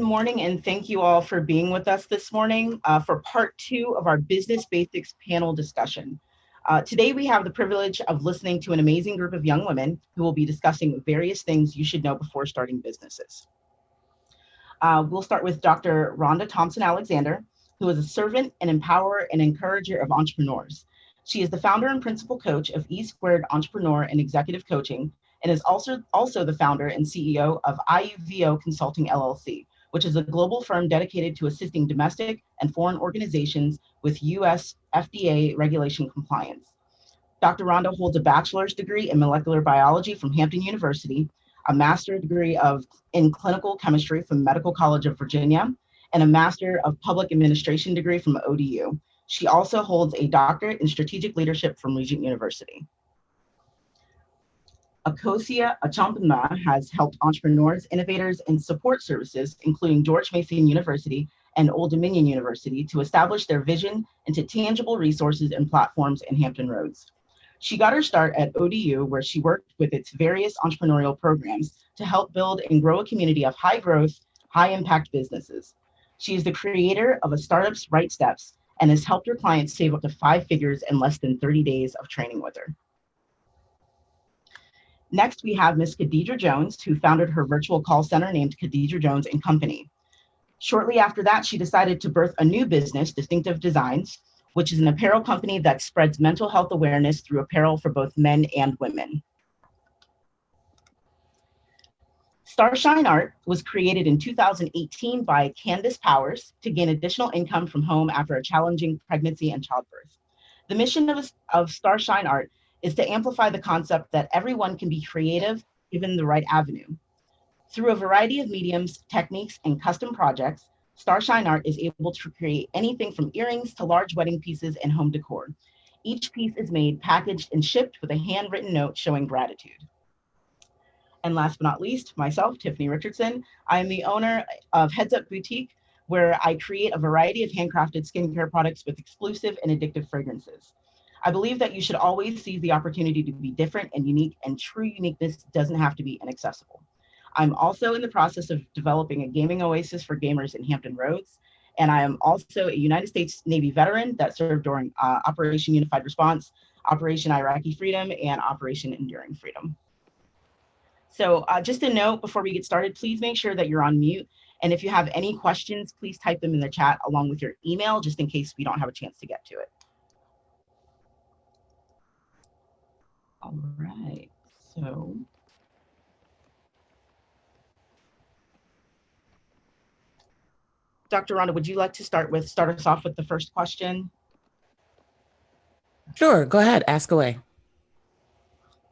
morning, and thank you all for being with us this morning for part 2 of our Business Basics panel discussion. Today, we have the privilege of listening to an amazing group of young women who will be discussing various things you should know before starting businesses. We'll start with Dr. Rhonda Alexander, who is a servant, an empowerer, and encourager of entrepreneurs. She is the founder and principal coach of E2 Entrepreneur and Executive Coaching, and is also the founder and CEO of IUVO Consulting LLC, which is a global firm dedicated to assisting domestic and foreign organizations with U.S. FDA regulation compliance. Dr. Rhonda holds a bachelor's degree in molecular biology from Hampton University, a master's degree in clinical chemistry from Medical College of Virginia, and a master of public administration degree from ODU. She also holds a doctorate in strategic leadership from Regent University. Akosua Acheamponmaa has helped entrepreneurs, innovators, and support services, including George Mason University and Old Dominion University, to establish their vision into tangible resources and platforms in Hampton Roads. She got her start at ODU, where she worked with its various entrepreneurial programs to help build and grow a community of high-growth, high-impact businesses. She is the creator of A Startup's Right Steps and has helped her clients save up to 5 figures in less than 30 days of training with her. Next, we have Ms. Khadija Jones, who founded her virtual call center named Khadija Jones & Company. Shortly after that, she decided to birth a new business, Distinctive Designs, which is an apparel company that spreads mental health awareness through apparel for both men and women. Starshine Art was created in 2018 by Candace Powers to gain additional income from home after a challenging pregnancy and childbirth. The mission of Starshine Art is to amplify the concept that everyone can be creative given the right avenue. Through a variety of mediums, techniques, and custom projects, Starshine Art is able to create anything from earrings to large wedding pieces and home decor. Each piece is made, packaged, and shipped with a handwritten note showing gratitude. And last but not least, myself, Tiffany Richardson. I am the owner of Headz Boutique, where I create a variety of handcrafted skincare products with exclusive and addictive fragrances. I believe that you should always seize the opportunity to be different and unique, and true uniqueness doesn't have to be inaccessible. I'm also in the process of developing a gaming oasis for gamers in Hampton Roads, and I am also a United States Navy veteran that served during Operation Unified Response, Operation Iraqi Freedom, and Operation Enduring Freedom. So just a note before we get started, please make sure that you're on mute. And if you have any questions, please type them in the chat along with your email, just in case we don't have a chance to get to it. All right, so. Dr. Rhonda, would you like to start us off with the first question? Sure, go ahead, ask away.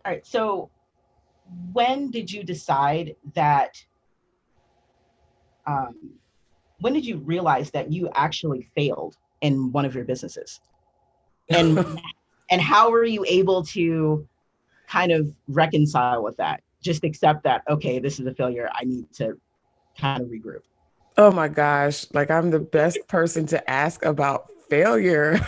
All right, so when did you decide that, when did you realize that you actually failed in one of your businesses? And, and how were you able to kind of reconcile with that? Just accept that, okay, this is a failure, I need to kind of regroup. Oh my gosh, like I'm the best person to ask about failure.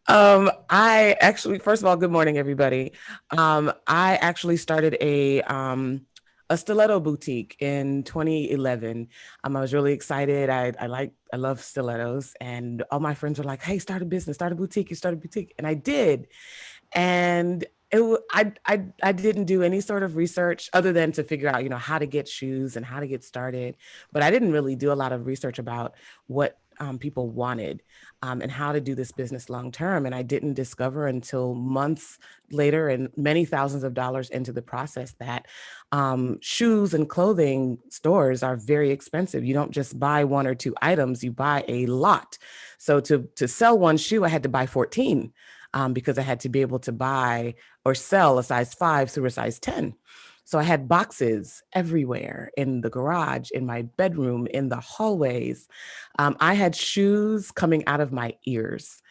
I actually, first of all, good morning, everybody. I actually started a stiletto boutique in 2011. I was really excited. I love stilettos, and all my friends were like, "Hey, start a business, start a boutique, you start a boutique," and I did. And I didn't do any sort of research other than to figure out, how to get shoes and how to get started. But I didn't really do a lot of research about what people wanted and how to do this business long term. And I didn't discover until months later and many thousands of dollars into the process that shoes and clothing stores are very expensive. You don't just buy 1 or 2 items, you buy a lot. So to sell one shoe, I had to buy 14. Because I had to be able to buy or sell a size 5 through a size 10. So I had boxes everywhere, in the garage, in my bedroom, in the hallways. I had shoes coming out of my ears.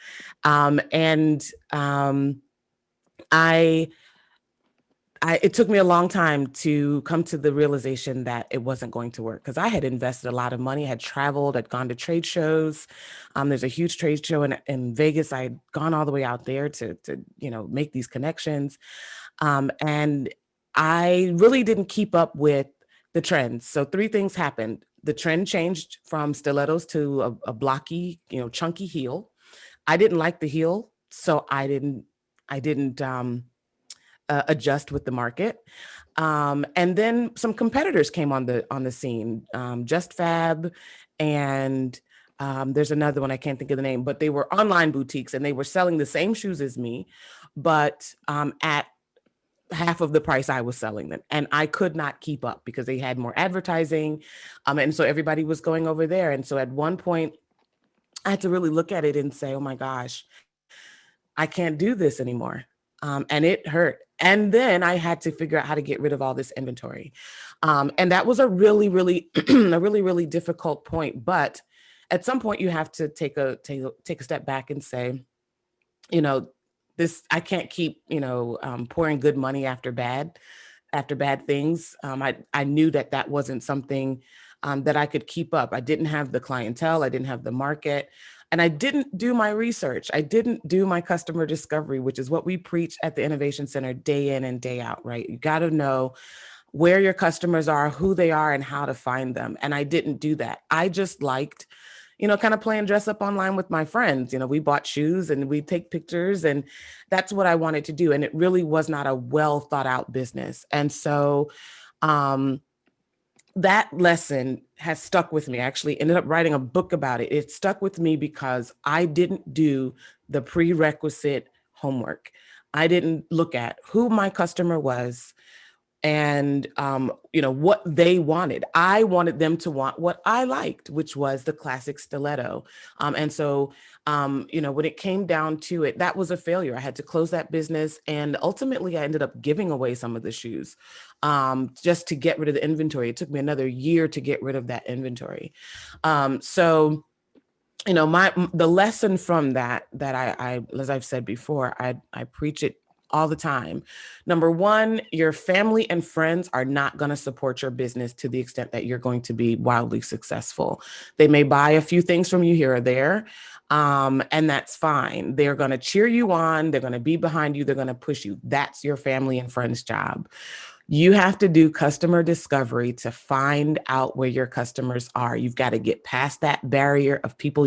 It took me a long time to come to the realization that it wasn't going to work, because I had invested a lot of money, had traveled, had gone to trade shows. There's a huge trade show in Vegas. I had gone all the way out there to make these connections. And I really didn't keep up with the trends. So three things happened. The trend changed from stilettos to a blocky, chunky heel. I didn't like the heel, so I didn't adjust with the market. And then some competitors came on the scene, Just Fab, and there's another one, I can't think of the name, but they were online boutiques and they were selling the same shoes as me, but at half of the price I was selling them. And I could not keep up because they had more advertising. And so everybody was going over there. And so at one point, I had to really look at it and say, oh my gosh, I can't do this anymore. And it hurt. And then I had to figure out how to get rid of all this inventory. And that was a really, really, a really, really difficult point. But at some point you have to take a step back and say, you know, I can't keep, pouring good money after bad things. I knew that wasn't something that I could keep up. I didn't have the clientele. I didn't have the market. And I didn't do my research. I didn't do my customer discovery, which is what we preach at the Innovation Center day in and day out, right? You got to know where your customers are, who they are, and how to find them. And I didn't do that. I just liked, kind of playing dress up online with my friends. We bought shoes and we take pictures, and that's what I wanted to do. And it really was not a well thought out business. And so, that lesson has stuck with me. I actually ended up writing a book about it. It stuck with me because I didn't do the prerequisite homework. I didn't look at who my customer was and what they wanted. I wanted them to want what I liked, which was the classic stiletto. And so, when it came down to it, that was a failure. I had to close that business, and ultimately I ended up giving away some of the shoes just to get rid of the inventory. It took me another year to get rid of that inventory. So the lesson from that I as I've said before, I preach it all the time. Number one, your family and friends are not going to support your business to the extent that you're going to be wildly successful. They may buy a few things from you here or there, and that's fine. They're going to cheer you on. They're going to be behind you. They're going to push you. That's your family and friends' job. You have to do customer discovery to find out where your customers are. You've got to get past that barrier of people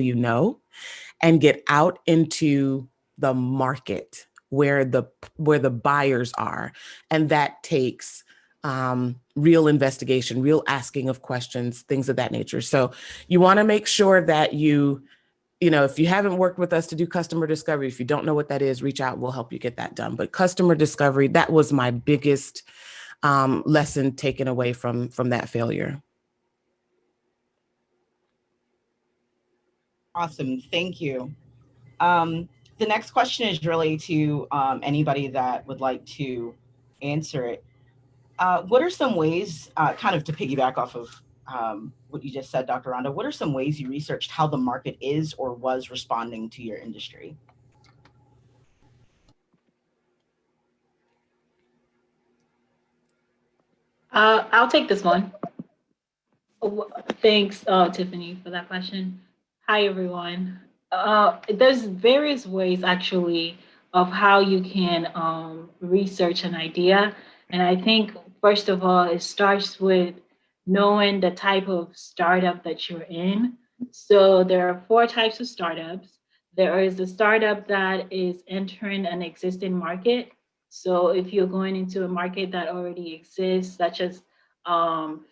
and get out into the market where the buyers are. And that takes real investigation, real asking of questions, things of that nature. So you want to make sure that if you haven't worked with us to do customer discovery, if you don't know what that is, reach out, we'll help you get that done. But customer discovery, that was my biggest lesson taken away from that failure. Awesome, thank you. The next question is really to anybody that would like to answer it. What are some ways, kind of to piggyback off of what you just said, Dr. Rhonda, what are some ways you researched how the market is or was responding to your industry? I'll take this one. Thanks, Tiffany, for that question. Hi, everyone. There's various ways actually of how you can research an idea. And I think, first of all, it starts with knowing the type of startup that you're in. So there are four types of startups. There is a startup that is entering an existing market. So if you're going into a market that already exists, such as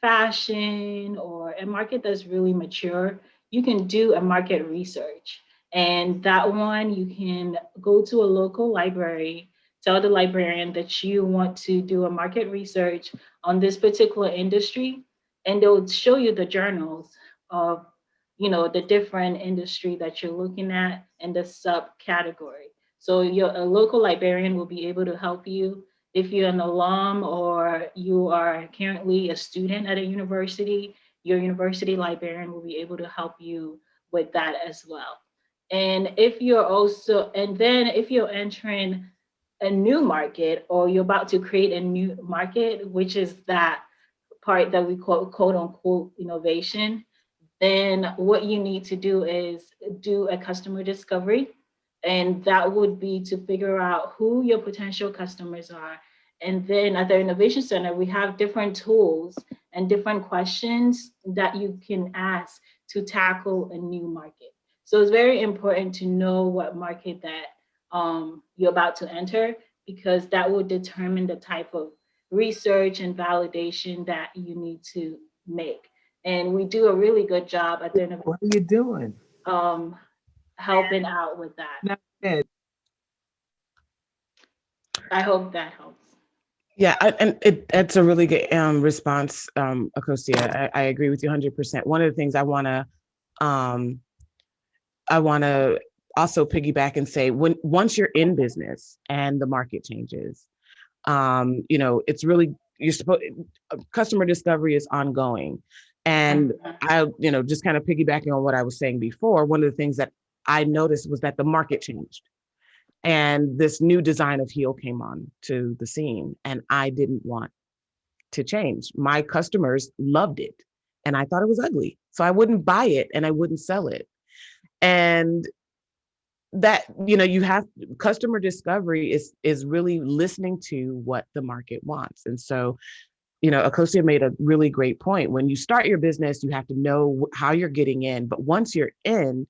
fashion or a market that's really mature, you can do a market research. And that one, you can go to a local library, tell the librarian that you want to do a market research on this particular industry, and they'll show you the journals of the different industry that you're looking at and the subcategory. So a local librarian will be able to help you. If you're an alum or you are currently a student at a university, your university librarian will be able to help you with that as well. And if you're entering a new market or you're about to create a new market, which is that part that we call quote unquote innovation, then what you need to do is do a customer discovery. And that would be to figure out who your potential customers are. And then at the Innovation Center, we have different tools and different questions that you can ask to tackle a new market. So it's very important to know what market that you're about to enter, because that will determine the type of research and validation that you need to make. And we do a really good job at the end of What are you doing? helping out with that. Not bad. I hope that helps. Yeah, that's a really good response, Akosua. I agree with you 100%. One of the things um, I want to also piggyback and say, once you're in business and the market changes, it's really, you're supposed, customer discovery is ongoing. And just kind of piggybacking on what I was saying before, one of the things that I noticed was that the market changed and this new design of heel came on to the scene, and I didn't want to change. My customers loved it and I thought it was ugly. So I wouldn't buy it and I wouldn't sell it. And that, you have customer discovery is really listening to what the market wants. And so, Akosua made a really great point. When you start your business, you have to know how you're getting in. But once you're in,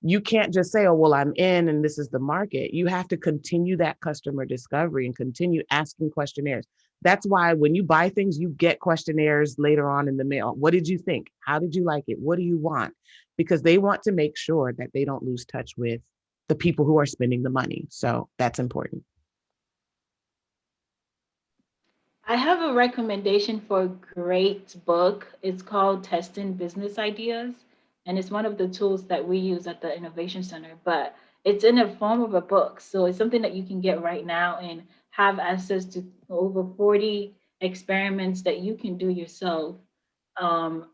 you can't just say, oh, well, I'm in and this is the market. You have to continue that customer discovery and continue asking questionnaires. That's why when you buy things, you get questionnaires later on in the mail. What did you think? How did you like it? What do you want? Because they want to make sure that they don't lose touch with the people who are spending the money. So that's important. I have a recommendation for a great book. It's called Testing Business Ideas, and it's one of the tools that we use at the Innovation Center, but it's in the form of a book. So it's something that you can get right now and have access to over 40 experiments that you can do yourself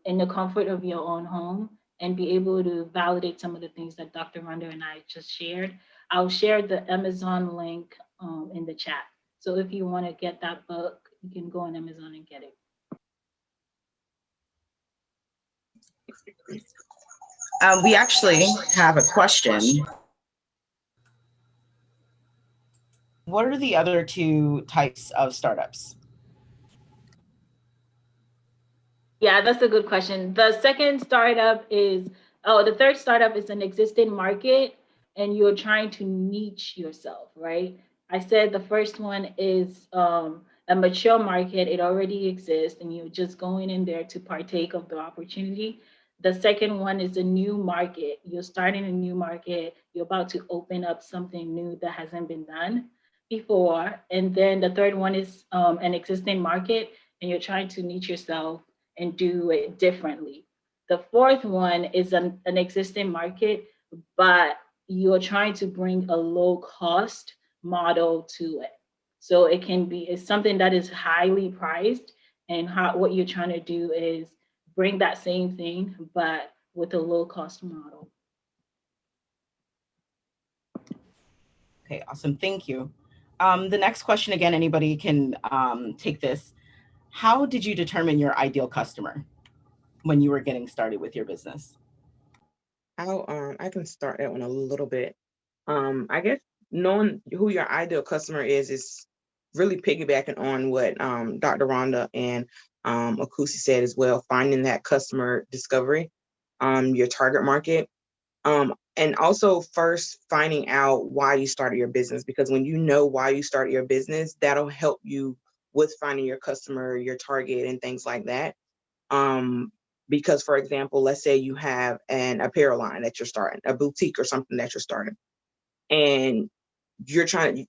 in the comfort of your own home and be able to validate some of the things that Dr. Rhonda and I just shared. I'll share the Amazon link in the chat. So if you want to get that book, you can go on Amazon and get it. We actually have a question. What are the other two types of startups? Yeah, that's a good question. The third startup is an existing market and you're trying to niche yourself, right? I said the first one is a mature market, it already exists, and you're just going in there to partake of the opportunity. The second one is a new market. You're starting a new market, you're about to open up something new that hasn't been done before. And then the third one is an existing market, and you're trying to niche yourself and do it differently. The fourth one is an existing market, but you're trying to bring a low cost model to it. So it's something that is highly priced, and what you're trying to do is bring that same thing, but with a low cost model. Okay, awesome. Thank you. The next question, again, anybody can take this. How did you determine your ideal customer when you were getting started with your business? I can start that one a little bit. I guess knowing who your ideal customer is really piggybacking on what Dr. Rhonda and Akosua said as well, finding that customer discovery, your target market. And also first finding out why you started your business, because when you know why you started your business, that'll help you with finding your customer, your target, and things like that. Because for example, let's say you have an apparel line that you're starting, a boutique or something that you're starting, and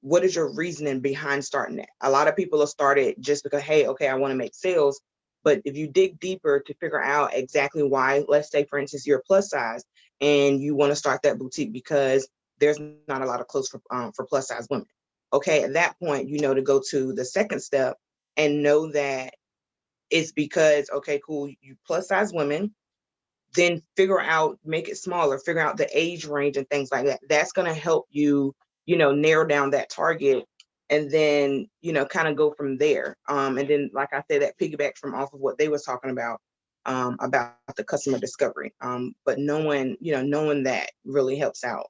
what is your reasoning behind starting it? A lot of people have started just because, hey, okay, I want to make sales. But if you dig deeper to figure out exactly why, let's say, for instance, you're plus size and you want to start that boutique because there's not a lot of clothes for plus size women. Okay, at that point, to go to the second step and know that it's because, okay, cool, you plus size women, then make it smaller, figure out the age range and things like that. That's going to help you, narrow down that target, and then, kind of go from there. And then, like I said, that piggyback from off of what they was talking about the customer discovery. But knowing that really helps out.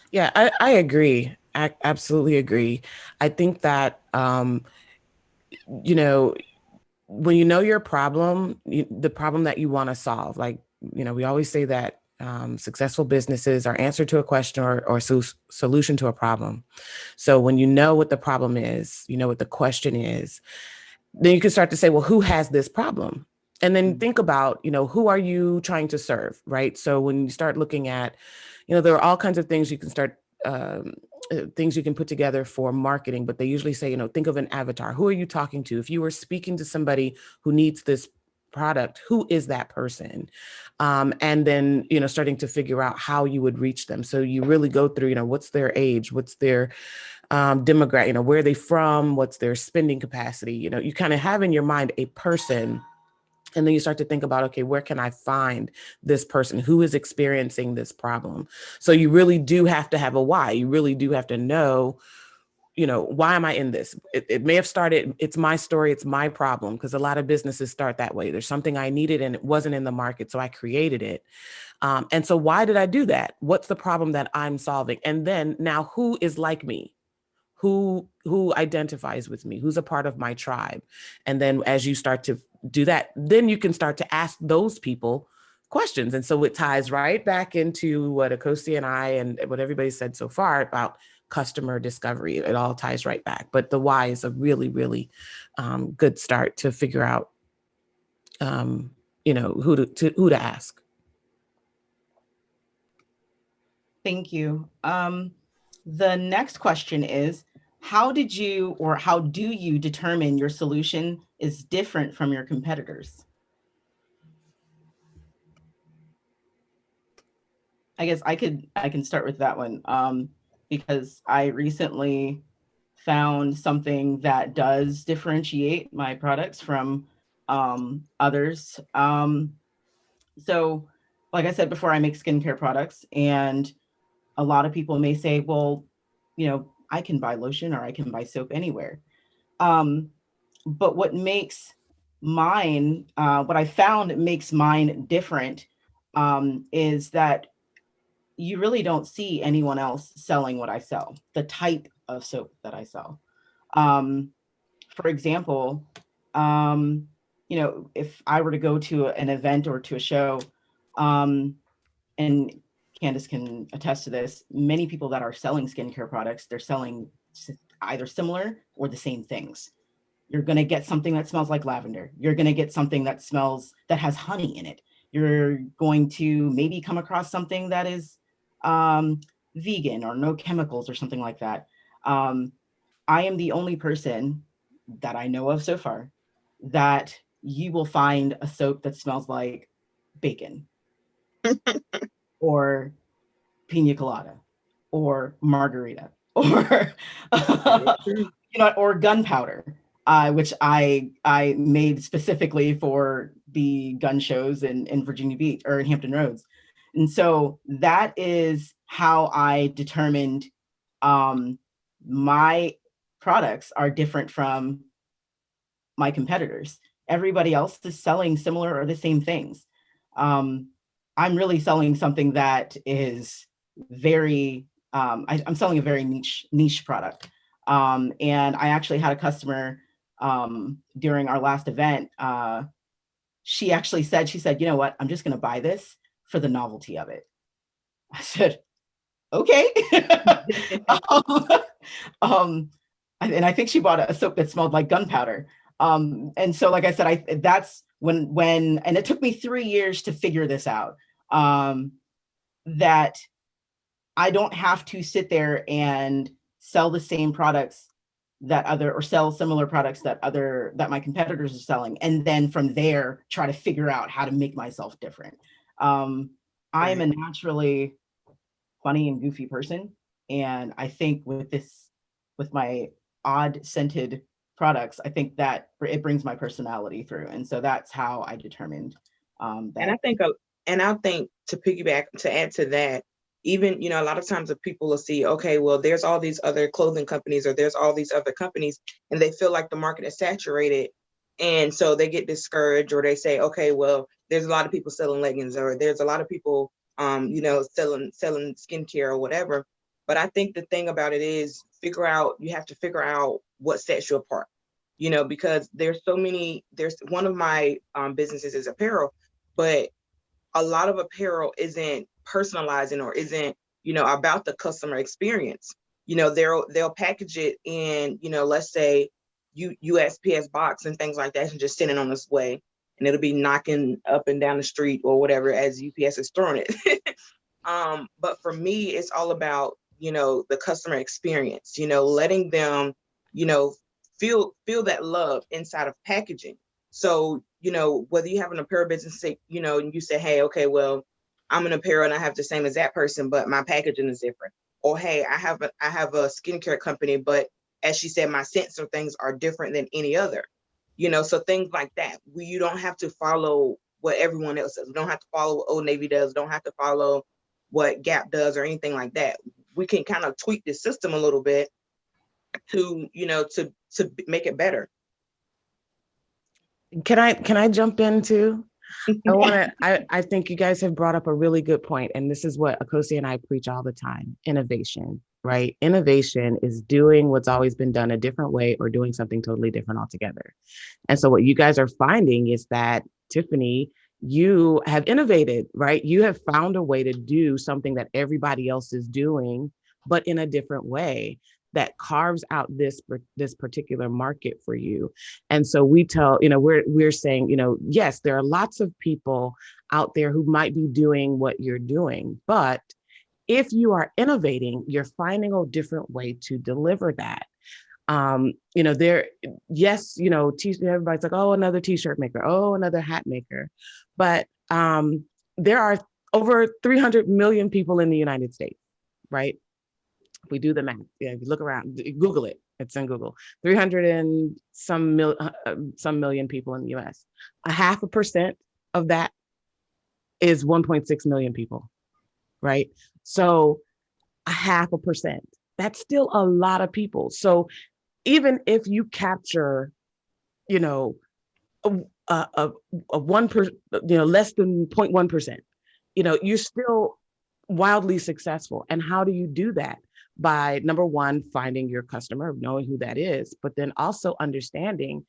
Yeah, I agree. Absolutely agree. I think that, you know, when you know your problem, the problem that you want to solve, like, we always say that successful businesses are answer to a question or solution to a problem. So when you know what the problem is, you know what the question is, then you can start to say, well, who has this problem? And then think about, who are you trying to serve, right? So when you start looking at, there are all kinds of things you can start, things you can put together for marketing, but they usually say, think of an avatar. Who are you talking to? If you were speaking to somebody who needs this product, who is that person? And then, starting to figure out how you would reach them. So you really go through, what's their age, what's their demographic, where are they from, what's their spending capacity, you kind of have in your mind a person. And then you start to think about, okay, where can I find this person who is experiencing this problem? So you really do have to have a why. You really do have to know, why am I in this? It may have started, it's my story, it's my problem, because a lot of businesses start that way. There's something I needed and it wasn't in the market, so I created it. And so why did I do that? What's the problem that I'm solving? And then now who is like me? Who identifies with me, who's a part of my tribe. And then as you start to do that, then you can start to ask those people questions. And so it ties right back into what Akosua and I and what everybody said so far about customer discovery. It all ties right back. But the why is a really, really good start to figure out, who to ask. Thank you. The next question is, how do you determine your solution is different from your competitors? I guess I can start with that one, because I recently found something that does differentiate my products from others. So like I said before, I make skincare products, and a lot of people may say, well, I can buy lotion or I can buy soap anywhere. But what I found makes mine different, is that you really don't see anyone else selling what I sell, the type of soap that I sell. For example, if I were to go to an event or to a show, and Candace can attest to this, many people that are selling skincare products, they're selling either similar or the same things. You're going to get something that smells like lavender. You're going to get something that has honey in it. You're going to maybe come across something that is vegan or no chemicals or something like that. I am the only person that I know of so far that you will find a soap that smells like bacon or pina colada or margarita or or gunpowder, which I made specifically for the gun shows in Virginia Beach or in Hampton Roads. And so that is how I determined my products are different from my competitors. Everybody else is selling similar or the same things. I'm really selling something that is very, I'm selling a very niche product. And I actually had a customer during our last event. She said, you know what, I'm just going to buy this for the novelty of it. I said, okay. And I think she bought a soap that smelled like gunpowder. And so, like I said, that's when, and it took me 3 years to figure this out, that I don't have to sit there and sell the same products or sell similar products that my competitors are selling. And then from there, try to figure out how to make myself different. I am a naturally funny and goofy person. And I think with my odd scented products, I think that it brings my personality through. And so that's how I determined that. And I think to piggyback, to add to that, even, a lot of times the people will see, okay, well, there's all these other clothing companies or there's all these other companies, and they feel like the market is saturated. And so they get discouraged, or they say, okay, well, there's a lot of people selling leggings, or there's a lot of people, selling skincare or whatever. But I think the thing about it is you have to figure out what sets you apart, because there's one of my businesses is apparel, but a lot of apparel isn't personalizing or isn't, about the customer experience. They'll package it in, let's say USPS box and things like that, and just sending on this way, and it'll be knocking up and down the street or whatever as UPS is throwing it. But for me, it's all about, the customer experience, letting them, feel that love inside of packaging. So, whether you have an apparel business, and you say, hey, okay, well, I'm an apparel and I have the same as that person, but my packaging is different. Or, hey, I have a skincare company, but as she said, my scents or things are different than any other. So things like that. You don't have to follow what everyone else does. We don't have to follow what Old Navy does. Don't have to follow what Gap does or anything like that. We can kind of tweak the system a little bit to, to make it better. Can I jump in too? I think you guys have brought up a really good point, and this is what Akosua and I preach all the time: innovation, right? Innovation is doing what's always been done a different way or doing something totally different altogether. And so what you guys are finding is that, Tiffany, you have innovated, right? You have found a way to do something that everybody else is doing, but in a different way that carves out this particular market for you. And so we tell, we're saying, yes, there are lots of people out there who might be doing what you're doing, but if you are innovating, you're finding a different way to deliver that. Everybody's like, oh, another t-shirt maker, oh, another hat maker. But there are over 300 million people in the United States, right? If we do the math, if you look around, Google it, it's in Google, 300 and some million people in the US. 0.5% of that is 1.6 million people, right? So 0.5%, that's still a lot of people. So even if you capture, a 1%, less than 0.1%, you're still wildly successful. And how do you do that? By, number one, finding your customer, knowing who that is, but then also understanding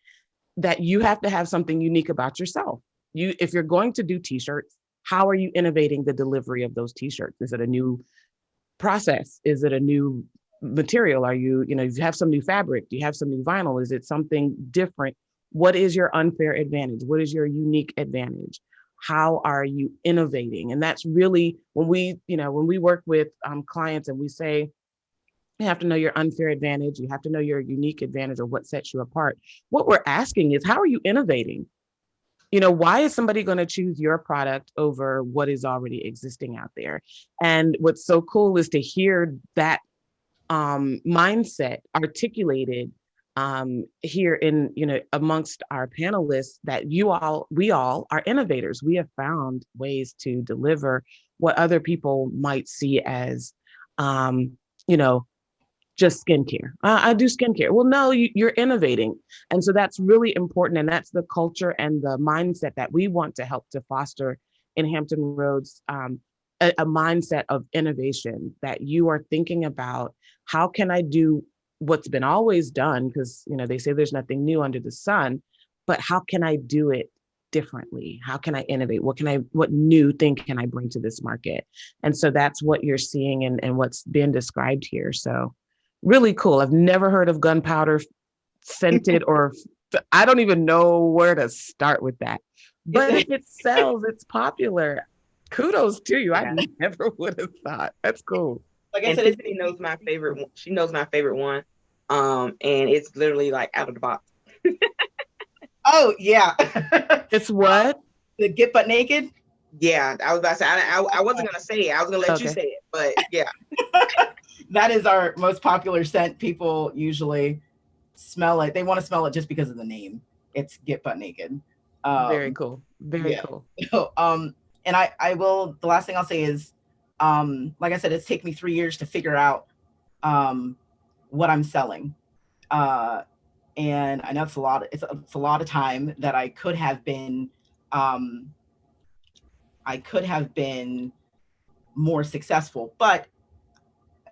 that you have to have something unique about yourself. If you're going to do t-shirts, how are you innovating the delivery of those t-shirts? Is it a new process? Is it a new material? Are you have some new fabric? Do you have some new vinyl? Is it something different? What is your unfair advantage? What is your unique advantage? How are you innovating? And that's really when we work with clients and we say, you have to know your unfair advantage. You have to know your unique advantage or what sets you apart. What we're asking is, how are you innovating? Why is somebody going to choose your product over what is already existing out there? And what's so cool is to hear that mindset articulated here in, amongst our panelists, that we all are innovators. We have found ways to deliver what other people might see as, just skincare. I do skincare. Well, no, you're innovating. And so that's really important. And that's the culture and the mindset that we want to help to foster in Hampton Roads, a mindset of innovation, that you are thinking about, how can I do what's been always done? Because, they say there's nothing new under the sun, but how can I do it differently? How can I innovate? What new thing can I bring to this market? And so that's what you're seeing and what's been described here. So really cool. I've never heard of gunpowder scented, or I don't even know where to start with that. But if it sells, it's popular. Kudos to you. I never would have thought. That's cool. Like I said, Tiffany knows my favorite one. She knows my favorite one. And it's literally like out of the box. Oh yeah. It's what? The Get Butt Naked? Yeah, I was about to say, I wasn't gonna say it. I was gonna let you say it, but yeah. That is our most popular scent. People usually smell it. They want to smell it just because of the name. It's Get Butt Naked. Very cool. Very cool. And I will, the last thing I'll say is, like I said, it's taken me 3 years to figure out what I'm selling. And I know it's a lot of time that I could have been more successful, but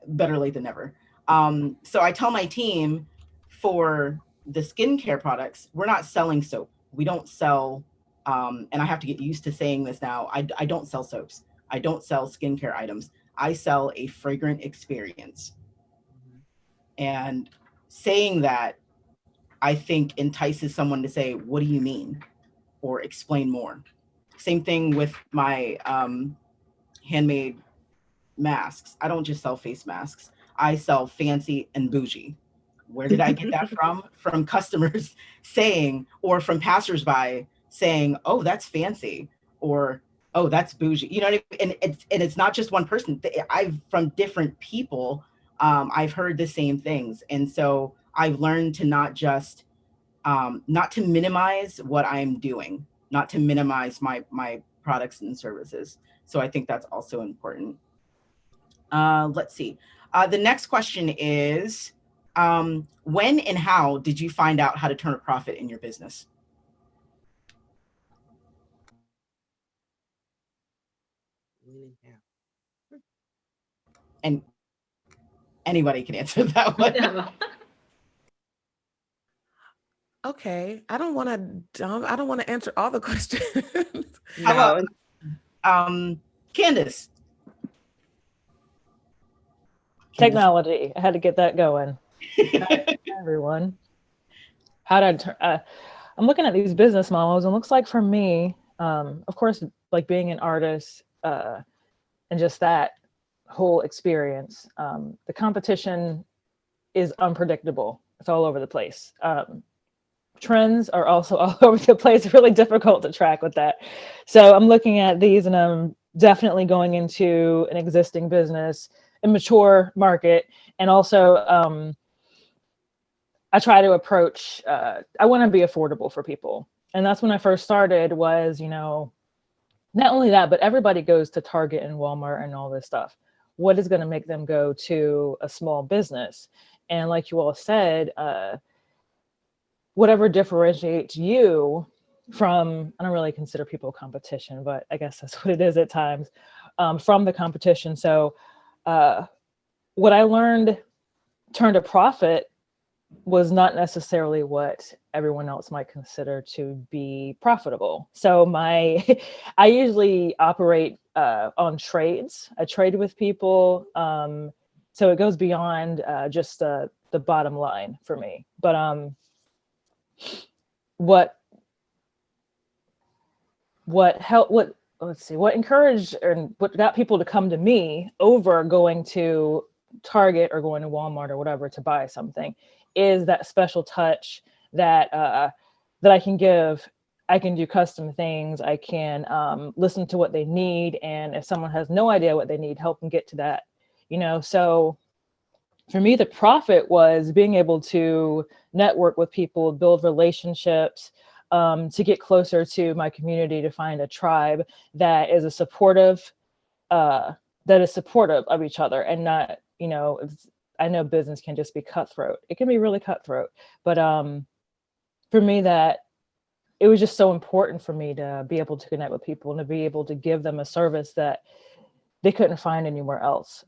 better late than never. So I tell my team, for the skincare products, we're not selling soap. We don't sell, and I have to get used to saying this now, I don't sell soaps. I don't sell skincare items. I sell a fragrant experience. And saying that, I think, entices someone to say, what do you mean? Or explain more. Same thing with my handmade masks. I don't just sell face masks. I sell fancy and bougie. Where did I get that from? From customers saying, or from passersby saying, oh, that's fancy, or oh, that's bougie. You know what I mean? And it's not just one person. I've from different people, I've heard the same things. And so I've learned to not just not to minimize what I'm doing, not to minimize my products and services. So I think that's also important. Let's see. The next question is, when and how did you find out how to turn a profit in your business? And anybody can answer that one. Yeah. Okay, I don't want to answer all the questions. How about Candace? Technology. I had to get that going. Hi, everyone. How did I'm looking at these business models, and it looks like for me, of course, like being an artist and just that whole experience, the competition is unpredictable. It's all over the place. Trends are also all over the place. Really difficult to track with that. So I'm looking at these, and I'm definitely going into an existing business, a mature market, and also I try to approach, I want to be affordable for people. And that's when I first started was, not only that, but everybody goes to Target and Walmart and all this stuff. What is going to make them go to a small business? And like you all said, whatever differentiates you from, I don't really consider people competition, but I guess that's what it is at times, from the competition. So what I learned turned a profit was not necessarily what everyone else might consider to be profitable. So I usually operate on trades. I trade with people. So it goes beyond just the bottom line for me. But what encouraged and what got people to come to me over going to Target or going to Walmart or whatever to buy something is that special touch that I can give. I can do custom things. I can listen to what they need, and if someone has no idea what they need, help them get to that. So for me, the profit was being able to network with people, build relationships, to get closer to my community, to find a tribe that is supportive of each other, and not, I know business can just be cutthroat. It can be really cutthroat, but for me, that it was just so important for me to be able to connect with people and to be able to give them a service that they couldn't find anywhere else.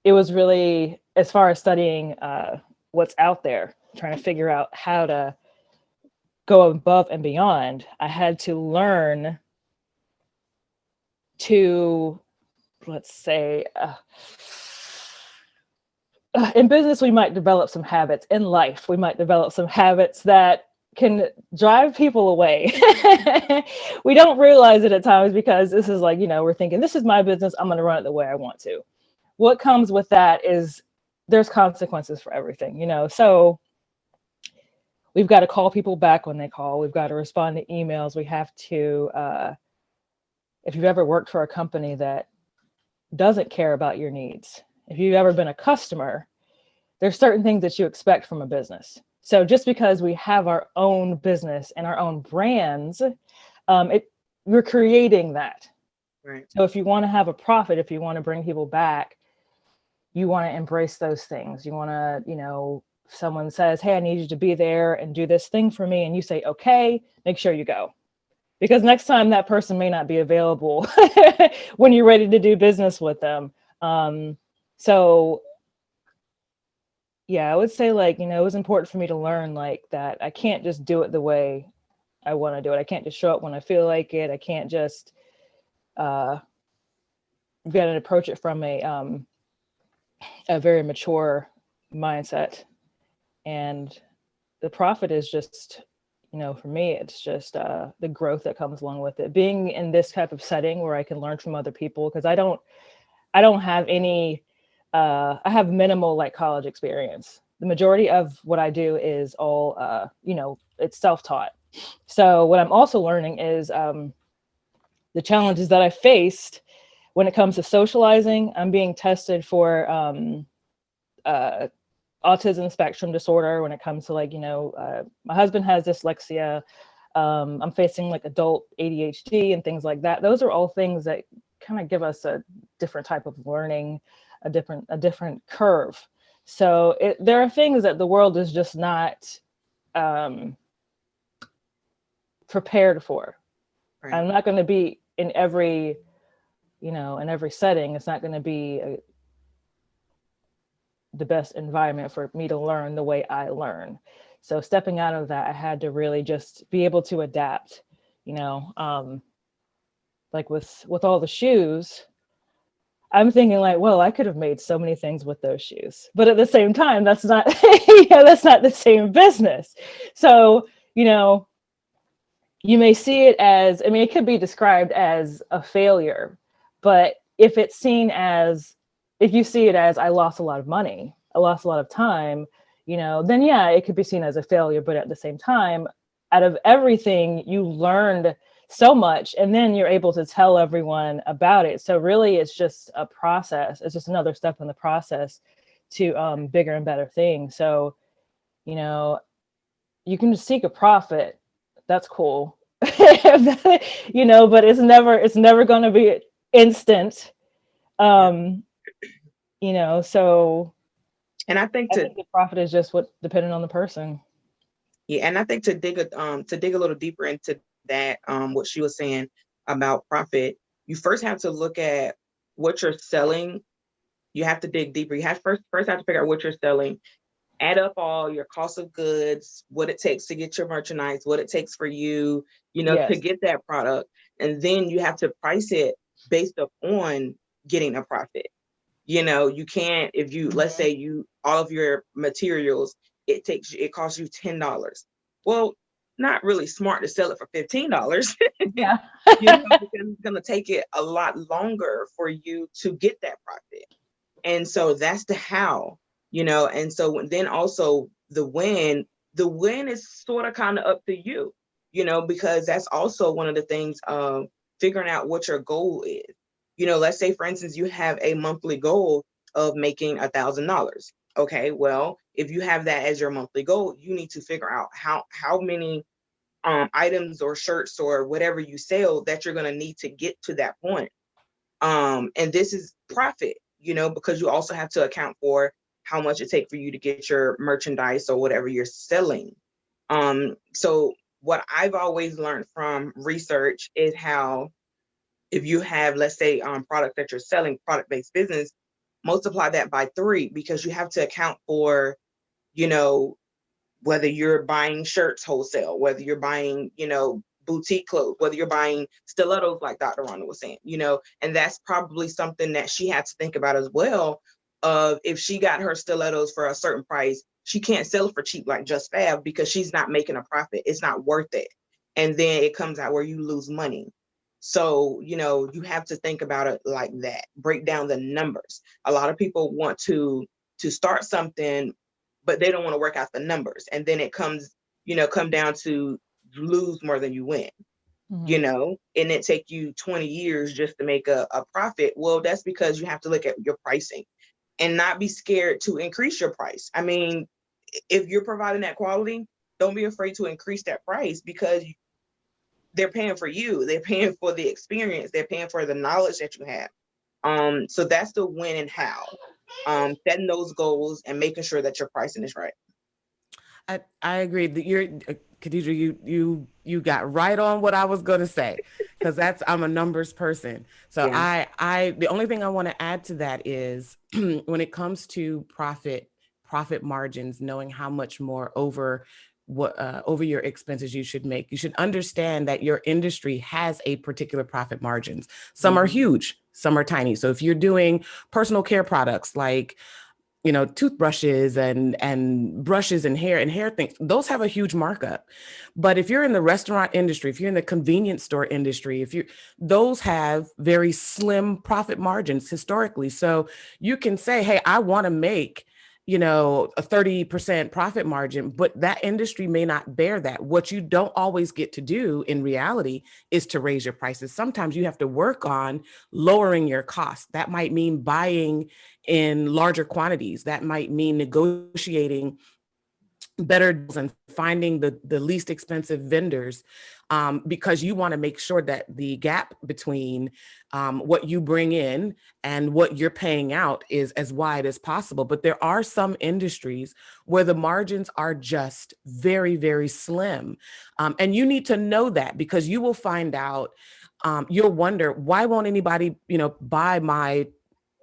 It was really, as far as studying what's out there, trying to figure out how to go above and beyond, I had to learn to, let's say, in business, we might develop some habits. In life, we might develop some habits that can drive people away. We don't realize it at times because this is like, we're thinking, this is my business, I'm going to run it the way I want to. What comes with that is there's consequences for everything, so we've got to call people back when they call. We've got to respond to emails. We have to, if you've ever worked for a company that doesn't care about your needs, if you've ever been a customer, there's certain things that you expect from a business. So just because we have our own business and our own brands, we're creating that. Right. So if you want to have a profit, if you want to bring people back, you want to embrace those things. You want to, someone says, hey, I need you to be there and do this thing for me. And you say, okay, make sure you go. Because next time that person may not be available when you're ready to do business with them. So yeah, I would say like, you know, it was important for me to learn like that I can't just do it the way I want to do it. I can't just show up when I feel like it. I can't just get and approach it from a very mature mindset. And the profit is just, you know, for me, it's just the growth that comes along with it. Being in this type of setting where I can learn from other people, because I don't have any, I have minimal like college experience. The majority of what I do is all, you know, it's self-taught. So what I'm also learning is the challenges that I faced when it comes to socializing. I'm being tested for autism spectrum disorder when it comes to like, you know, my husband has dyslexia. I'm facing like adult ADHD and things like that. Those are all things that kind of give us a different type of learning, a different curve. So there are things that the world is just not prepared for. Right. I'm not going to be in every, you know, in every setting. It's not going to be the best environment for me to learn the way I learn. So stepping out of that, I had to really just be able to adapt, you know, like with all the shoes, I'm thinking like, well, I could have made so many things with those shoes, but at the same time, that's not, you know, that's not the same business. So, you know, you may see it as, I mean, it could be described as a failure, but if it's seen as, if you see it as I lost a lot of money, I lost a lot of time, you know, then yeah, it could be seen as a failure. But at the same time, out of everything, you learned so much, and then you're able to tell everyone about it. So really, it's just a process. It's just another step in the process to bigger and better things. So, you know, you can just seek a profit. That's cool. You know, but it's never going to be instant. You know, so And I think I think the profit is just what depending on the person. Yeah, and I think to dig a little deeper into that, what she was saying about profit, you first have to look at what you're selling. You have to dig deeper. You have first have to figure out what you're selling, add up all your cost of goods, what it takes to get your merchandise, what it takes for you, you know, to Yes. get that product, and then you have to price it based upon getting a profit. You know, you can't, if you, let's say you, all of your materials, it costs you $10. Well, not really smart to sell it for $15. Yeah. You know, because it's going to take it a lot longer for you to get that profit. And so that's the how, you know, and so then also the win is sort of kind of up to you, you know, because that's also one of the things of figuring out what your goal is. You know, let's say, for instance, you have a monthly goal of making $1,000. Okay, well, if you have that as your monthly goal, you need to figure out how many items or shirts or whatever you sell that you're going to need to get to that point. And this is profit, you know, because you also have to account for how much it takes for you to get your merchandise or whatever you're selling. So what I've always learned from research is how, if you have, let's say, product that you're selling, product-based business, multiply that by 3, because you have to account for, you know, whether you're buying shirts wholesale, whether you're buying, you know, boutique clothes, whether you're buying stilettos, like Dr. Rhonda was saying, you know, and that's probably something that she had to think about as well. Of if she got her stilettos for a certain price, she can't sell it for cheap like Just Fab, because she's not making a profit. It's not worth it. And then it comes out where you lose money. So, you know, you have to think about it like that. Break down the numbers. A lot of people want to start something, but they don't want to work out the numbers. And then it comes, you know, come down to lose more than you win, you know, and it take you 20 years just to make a profit. Well, that's because you have to look at your pricing and not be scared to increase your price. I mean, if you're providing that quality, don't be afraid to increase that price, because they're paying for you. They're paying for the experience. They're paying for the knowledge that you have. So that's the when and how. Setting those goals and making sure that your pricing is right. I agree that you're Khadija, you got right on what I was going to say. because I'm a numbers person. So Yeah. the only thing I want to add to that is when it comes to profit margins, knowing how much more over over your expenses you should make. You should understand that your industry has a particular profit margins. Some are huge, some are tiny. So if you're doing personal care products like toothbrushes and brushes and hair things, those have a huge markup. But if you're in the restaurant industry, if you're in the convenience store industry, those have very slim profit margins historically. So you can say, hey, I want to make a 30% profit margin, but that industry may not bear that. What you don't always get to do in reality is to raise your prices. Sometimes you have to work on lowering your costs. That might mean buying in larger quantities. That might mean negotiating better deals and finding the least expensive vendors, because you want to make sure that the gap between what you bring in and what you're paying out is as wide as possible. But there are some industries where the margins are just very, very slim. And you need to know that, because you will find out, you'll wonder, why won't anybody, buy my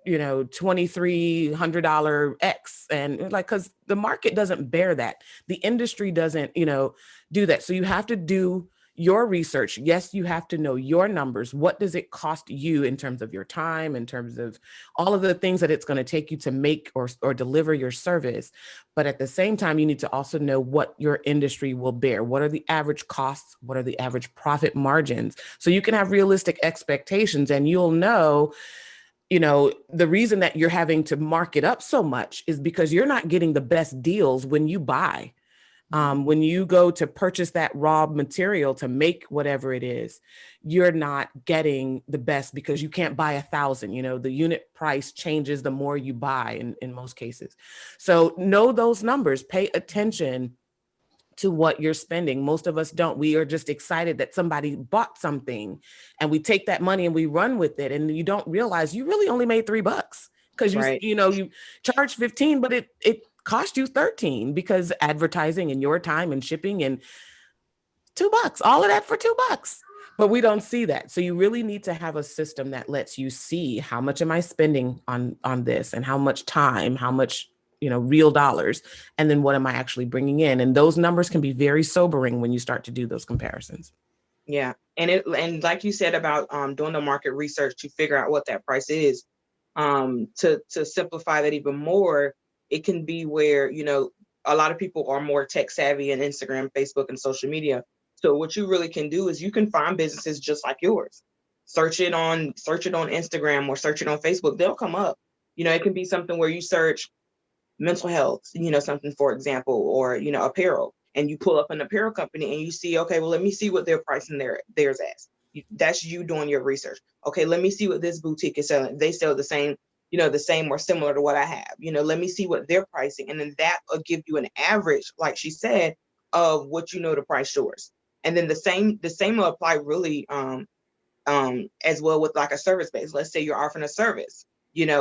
$2,300 X, and like, because the market doesn't bear that. The industry doesn't, do that. So you have to do your research. Yes, you have to know your numbers. What does it cost you in terms of your time, in terms of all of the things that it's going to take you to make or deliver your service? But at the same time, you need to also know what your industry will bear. What are the average costs? What are the average profit margins? So you can have realistic expectations, and you'll know, the reason that you're having to mark it up so much is because you're not getting the best deals when you buy. When you go to purchase that raw material to make whatever it is, you're not getting the best, because you can't buy 1,000. The unit price changes the more you buy in most cases. So know those numbers, pay attention to what you're spending. Most of us don't. We are just excited that somebody bought something, and we take that money and we run with it. And you don't realize you really only made $3, because Right. you charge 15, but it cost you 13, because advertising and your time and shipping and $2, all of that for $2. But we don't see that. So you really need to have a system that lets you see, how much am I spending on this, and how much time, how much real dollars, and then what am I actually bringing in? And those numbers can be very sobering when you start to do those comparisons. Yeah. And like you said about doing the market research to figure out what that price is, to simplify that even more, it can be where, a lot of people are more tech savvy in Instagram, Facebook, and social media. So what you really can do is you can find businesses just like yours. Search it on Instagram or search it on Facebook. They'll come up. It can be something where you search mental health, something, for example, or, apparel, and you pull up an apparel company and you see, okay, well, let me see what they're pricing theirs as. That's you doing your research. Okay, let me see what this boutique is selling. They sell the same or similar to what I have. Let me see what they're pricing. And then that will give you an average, like she said, of what to price yours. And then the same will apply really as well with like a service base. Let's say you're offering a service,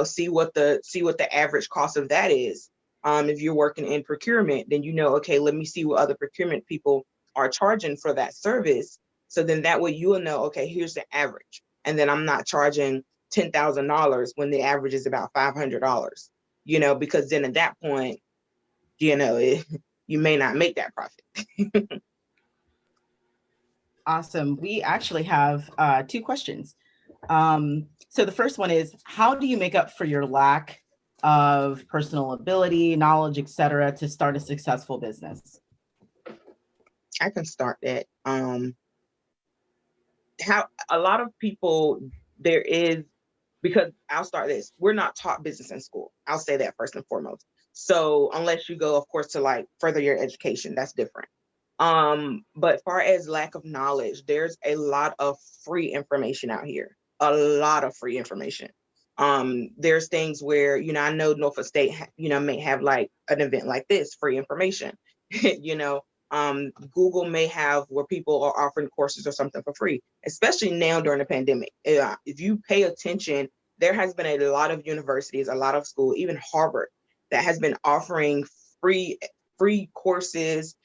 see what the average cost of that is. If you're working in procurement, then okay, let me see what other procurement people are charging for that service. So then that way you will know, okay, here's the average. And then I'm not charging $10,000 when the average is about $500, because then at that point, you may not make that profit. Awesome. We actually have 2 questions. So the first one is, how do you make up for your lack of personal ability, knowledge, etc., to start a successful business? I can start that. How a lot of people, because I'll start this, we're not taught business in school. I'll say that first and foremost. So unless you go, of course, to like further your education, that's different. But far as lack of knowledge, there's a lot of free information out here, a lot of free information. There's things where, I know Norfolk State, may have like an event like this, free information. Google may have where people are offering courses or something for free, especially now during the pandemic. If you pay attention, there has been a lot of universities, a lot of school, even Harvard, that has been offering free courses,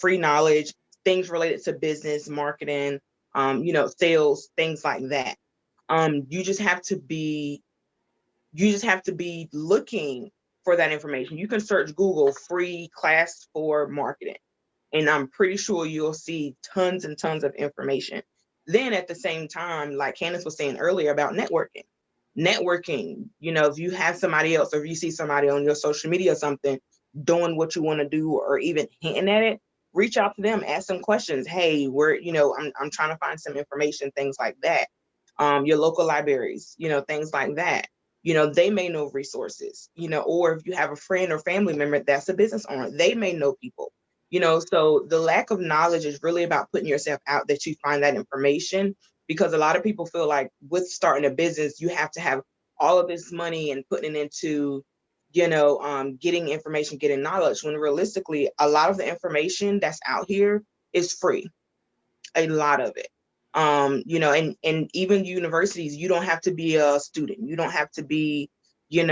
free knowledge, things related to business, marketing, sales, things like that. You just have to be looking for that information. You can search Google free class for marketing, and I'm pretty sure you'll see tons and tons of information. Then at the same time, like Candace was saying earlier about networking, if you have somebody else, or if you see somebody on your social media or something doing what you want to do, or even hinting at it, reach out to them, ask them questions. Hey, I'm trying to find some information, things like that. Your local libraries, things like that. They may know resources, or if you have a friend or family member that's a business owner, they may know people. So the lack of knowledge is really about putting yourself out, that you find that information, because a lot of people feel like with starting a business, you have to have all of this money and putting it into, getting information, getting knowledge, when realistically, a lot of the information that's out here is free. A lot of it. And even universities, you don't have to be a student. You don't have to be, in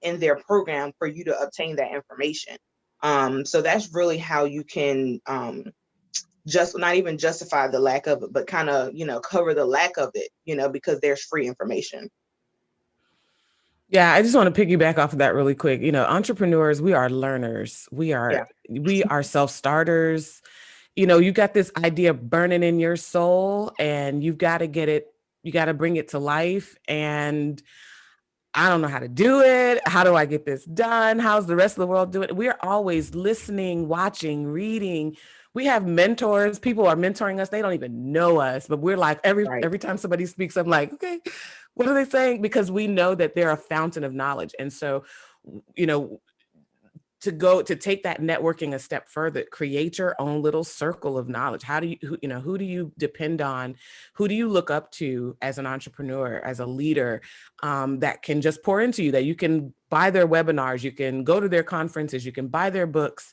their program for you to obtain that information. So that's really how you can just not even justify the lack of it, but kind of, cover the lack of it, because there's free information. Yeah, I just want to piggyback off of that really quick. Entrepreneurs, we are learners. We are self-starters. You got this idea burning in your soul, and you've got to get it, you got to bring it to life. And I don't know how to do it. How do I get this done? How's the rest of the world doing it? We're always listening, watching, reading. We have mentors. People are mentoring us. They don't even know us, but we're like, every time somebody speaks, I'm like, okay, what are they saying? Because we know that they're a fountain of knowledge. And so, to take that networking a step further, create your own little circle of knowledge. How do you, who do you depend on? Who do you look up to as an entrepreneur, as a leader, that can just pour into you, that you can buy their webinars, you can go to their conferences, you can buy their books.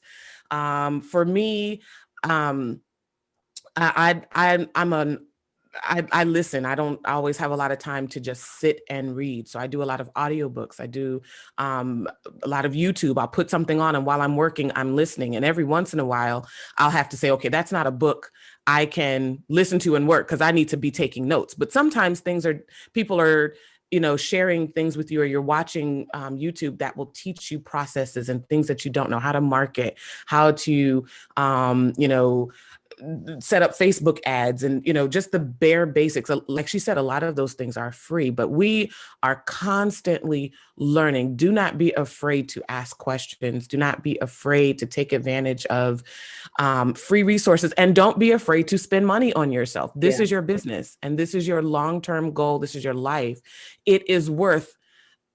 For me, I'm I listen. I don't always have a lot of time to just sit and read. So I do a lot of audiobooks. I do a lot of YouTube. I'll put something on, and while I'm working, I'm listening. And every once in a while, I'll have to say, okay, that's not a book I can listen to and work, because I need to be taking notes. But sometimes people are sharing things with you, or you're watching YouTube that will teach you processes and things that you don't know, how to market, how to, set up Facebook ads, and, just the bare basics. Like she said, a lot of those things are free, but we are constantly learning. Do not be afraid to ask questions. Do not be afraid to take advantage of free resources, and don't be afraid to spend money on yourself. This is your business, and this is your long-term goal. This is your life. It is worth,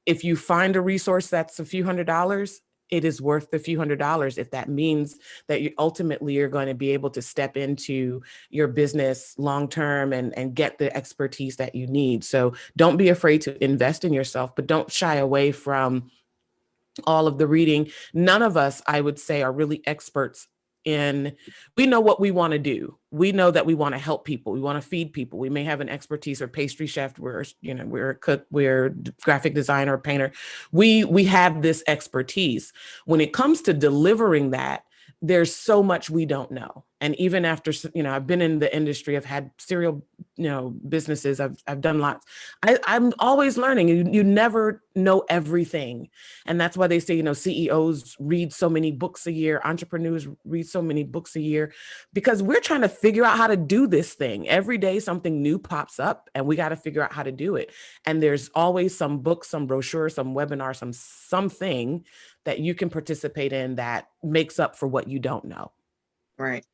if you find a resource that's a few $100s, it is worth the few $100s, if that means that you're going to be able to step into your business long-term and get the expertise that you need. So don't be afraid to invest in yourself, but don't shy away from all of the reading. None of us, I would say, are really experts we know what we want to do. We know that we want to help people. We want to feed people. We may have an expertise, or pastry chef, we're a cook, we're graphic designer, painter. We have this expertise. When it comes to delivering that, there's so much we don't know. And even after, I've been in the industry, I've had serial, businesses, I've done lots. I'm always learning. You never know everything. And that's why they say, CEOs read so many books a year, entrepreneurs read so many books a year, because we're trying to figure out how to do this thing. Every day something new pops up, and we got to figure out how to do it. And there's always some book, some brochure, some webinar, something that you can participate in that makes up for what you don't know. Right.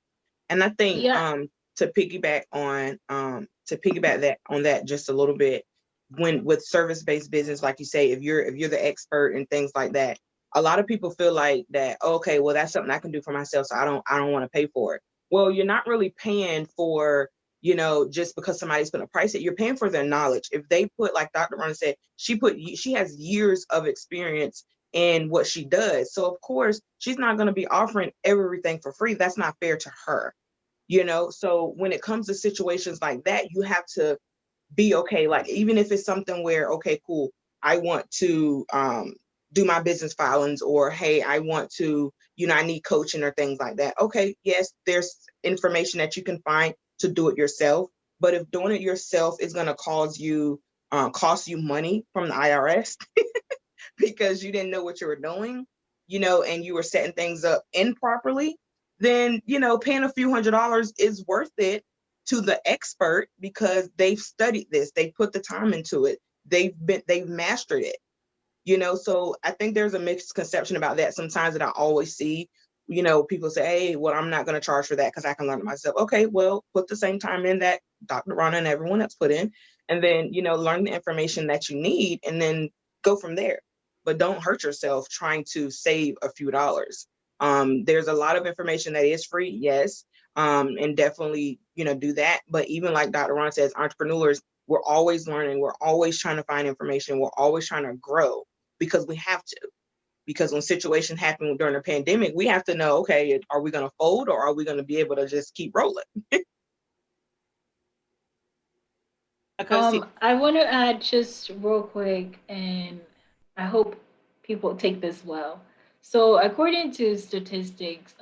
And I think to piggyback that just a little bit, when with service-based business, like you say, if you're the expert and things like that, a lot of people feel like that, okay, well, that's something I can do for myself, so I don't want to pay for it. Well, you're not really paying for, just because somebody's putting a price it, you're paying for their knowledge. If they put, like Dr. Rhonda said, she has years of experience in what she does. So of course, she's not going to be offering everything for free. That's not fair to her. So when it comes to situations like that, you have to be okay. Like, even if it's something where, okay, cool, I want to do my business filings, or hey, I want to, I need coaching or things like that. Okay, yes, there's information that you can find to do it yourself. But if doing it yourself is going to cost you money from the IRS because you didn't know what you were doing, and you were setting things up improperly, then, paying a few $100s is worth it to the expert because they've studied this, they put the time into it, they've mastered it. So I think there's a misconception about that sometimes that I always see. People say, hey, well, I'm not going to charge for that because I can learn it myself. Okay, well, put the same time in that Dr. Rhonda and everyone else put in, and then, learn the information that you need and then go from there. But don't hurt yourself trying to save a few dollars. There's a lot of information that is free, yes, and definitely, do that. But even like Dr. Ron says, entrepreneurs, we're always learning. We're always trying to find information. We're always trying to grow because we have to. Because when situations happen during the pandemic, we have to know, okay, are we going to fold or are we going to be able to just keep rolling? I want to add just real quick, and I hope people take this well. So, according to statistics,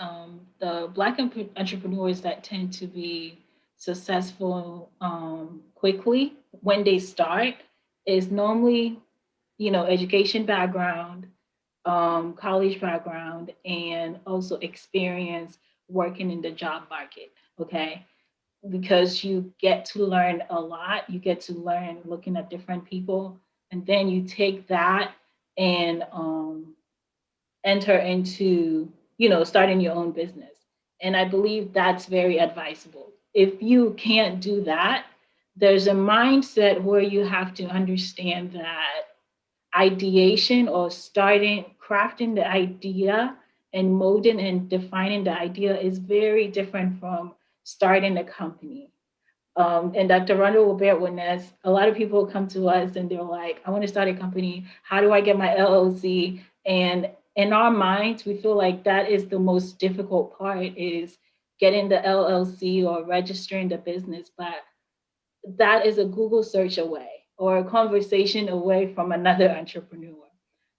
the Black entrepreneurs that tend to be successful quickly when they start is normally, education background, college background, and also experience working in the job market. Okay, because you get to learn a lot. You get to learn looking at different people, and then you take that and enter into, starting your own business. And I believe that's very advisable. If you can't do that, there's a mindset where you have to understand that ideation or starting crafting the idea and molding and defining the idea is very different from starting a company. And Dr. Rhonda will bear witness. A lot of people come to us and they're like, I want to start a company. How do I get my LLC? And in our minds, we feel like that is the most difficult part is getting the LLC or registering the business. But that is a Google search away or a conversation away from another entrepreneur.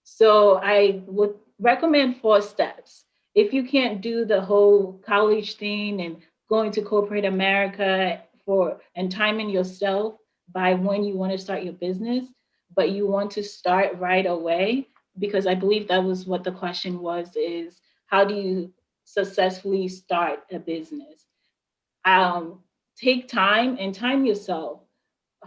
So I would recommend 4 steps. If you can't do the whole college thing and going to corporate America and timing yourself by when you want to start your business, but you want to start right away, because I believe that was what the question was, is how do you successfully start a business? Um, Take time and time yourself.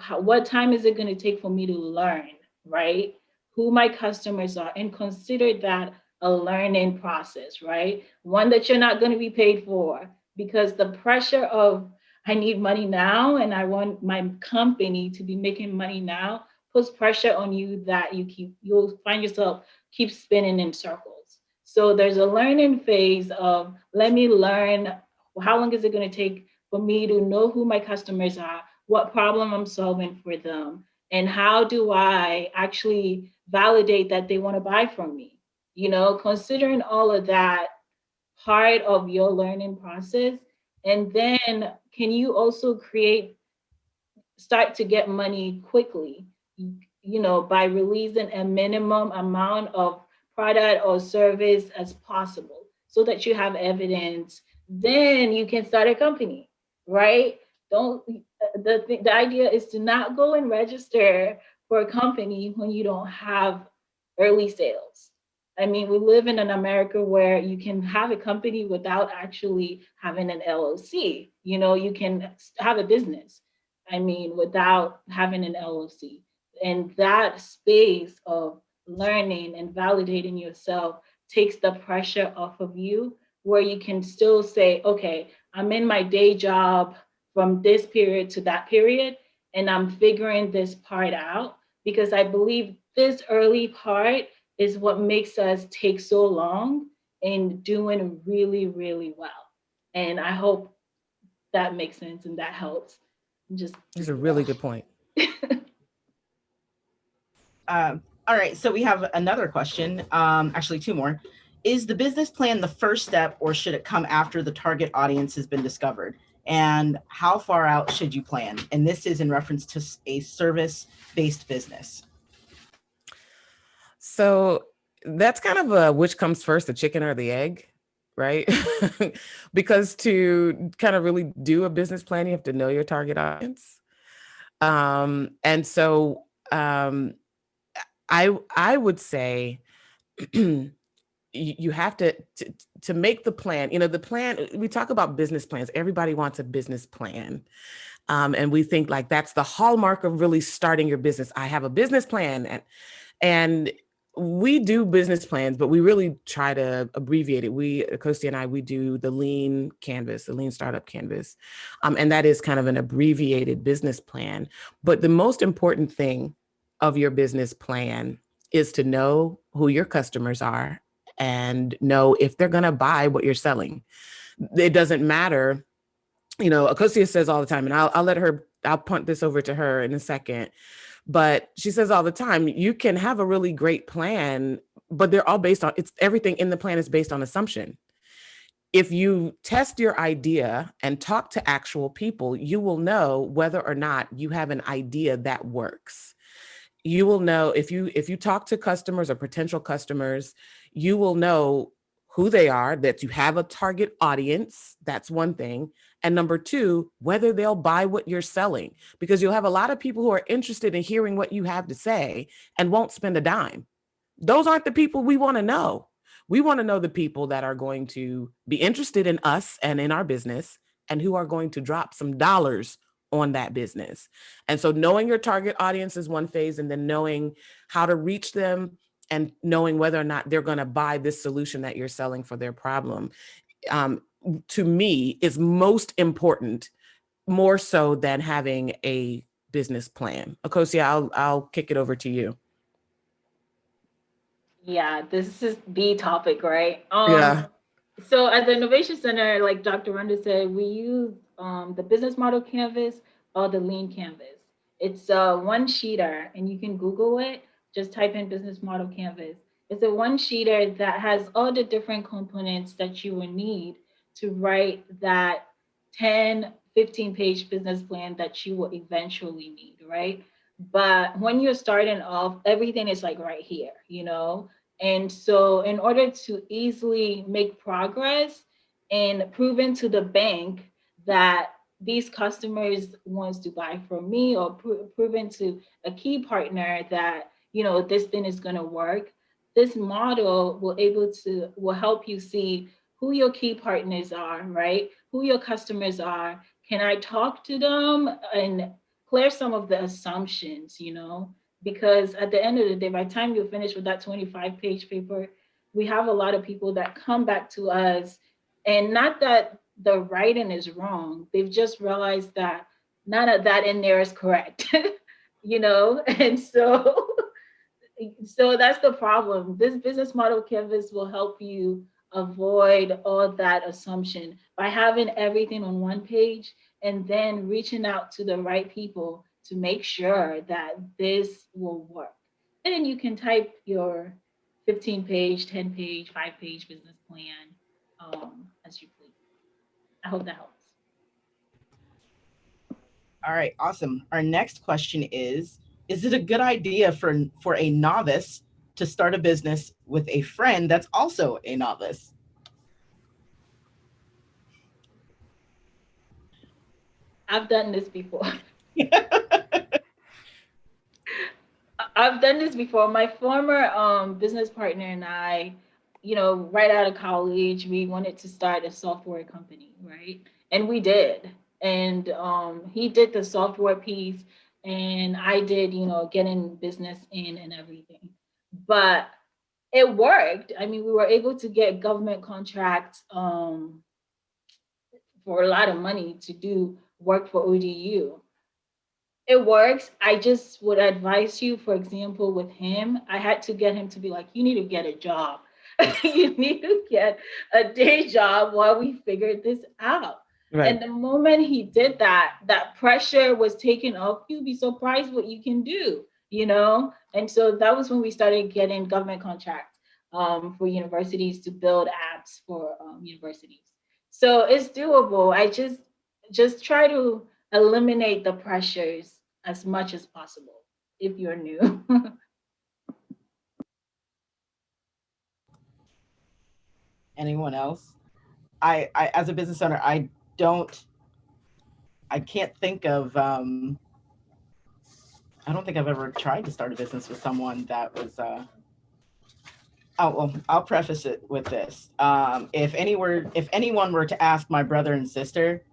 What time is it going to take for me to learn, right? Who my customers are, and consider that a learning process, right? One that you're not going to be paid for, because the pressure of I need money now and I want my company to be making money now puts pressure on you that you'll find yourself keep spinning in circles. So there's a learning phase of let me learn. How long is it going to take for me to know who my customers are, what problem I'm solving for them, and how do I actually validate that they want to buy from me? Considering all of that part of your learning process. And then can you also start to get money quickly, by releasing a minimum amount of product or service as possible so that you have evidence. Then you can start a company, right? Don't the idea is to not go and register for a company when you don't have early sales. I mean, we live in an America where you can have a company without actually having an LLC. You can have a business, I mean, without having an LLC. And that space of learning and validating yourself takes the pressure off of you, where you can still say, okay, I'm in my day job from this period to that period, and I'm figuring this part out, because I believe this early part is what makes us take so long in doing really, really well. And I hope that makes sense and that helps. Just That's a really good point. All right, so we have another question, actually 2 more. Is the business plan the first step, or should it come after the target audience has been discovered? And how far out should you plan? And this is in reference to a service-based business. So that's kind of a which comes first, the chicken or the egg? right? Because to kind of really do a business plan, you have to know your target audience. And so I would say you have to make the plan. You know, the plan, we talk about business plans. Everybody wants a business plan. And we think like that's the hallmark of really starting your business. I have a business plan. And we do business plans, but we really try to abbreviate it. Akosua and I, we do the lean canvas, the lean startup canvas. And that is kind of an abbreviated business plan. But the most important thing of your business plan is to know who your customers are and know if they're going to buy what you're selling. It doesn't matter. You know, Akosua says all the time, and I'll punt this over to her in a second. But she says all the time, you can have a really great plan, but they're all based on, everything in the plan is based on assumption. If you test your idea and talk to actual people, you will know whether or not you have an idea that works. You will know if you talk to customers or potential customers, you will know who they are, that you have a target audience. That's one thing. And number two, whether they'll buy what you're selling, because you'll have a lot of people who are interested in hearing what you have to say and won't spend a dime. Those aren't the people we want to know. We want to know the people that are going to be interested in us and in our business and who are going to drop some dollars on that business. And so knowing your target audience is one phase, and then knowing how to reach them and knowing whether or not they're going to buy this solution that you're selling for their problem, to me, is most important, more so than having a business plan. Akosua, I'll kick it over to you. Yeah, this is the topic, right? Yeah. So at the Innovation Center, like Dr. Rhonda said, we use the business model canvas or the lean canvas. It's a one sheeter, and you can Google it. Just type in business model canvas. It's a one sheeter that has all the different components that you will need to write that 10, 15-page business plan that you will eventually need, right? But when you're starting off, everything is like right here, you know? And so, in order to easily make progress and proven to the bank that these customers wants to buy from me, or proven to a key partner that this thing is going to work, this model will help you see who your key partners are, right? Who your customers are. Can I talk to them and clear some of the assumptions, because at the end of the day, by the time you finish with that 25-page paper, we have a lot of people that come back to us, and not that the writing is wrong, they've just realized that none of that in there is correct. And so that's the problem. This business model canvas will help you avoid all that assumption by having everything on one page, and then reaching out to the right people to make sure that this will work. And then you can type your 15-page, 10-page, 5-page business plan as you please. I hope that helps. All right, awesome. Our next question is it a good idea for a novice to start a business with a friend that's also a novice? I've done this before. I've done this before. My former business partner and I, right out of college, we wanted to start a software company, right? And we did. And he did the software piece, and I did, getting business in and everything. But it worked. I mean, we were able to get government contracts for a lot of money to do work for ODU. It works. I just would advise you, for example, with him, I had to get him to be like, you need to get a job. You need to get a day job while we figured this out. Right. And the moment he did that, that pressure was taken off. You'd be surprised what you can do, And so that was when we started getting government contracts for universities to build apps for universities. So it's doable. I just try to eliminate the pressures as much as possible if you're new. Anyone else? I as a business owner, I can't think of, I don't think I've ever tried to start a business with someone that was, oh, well, I'll preface it with this. If anyone were to ask my brother and sister,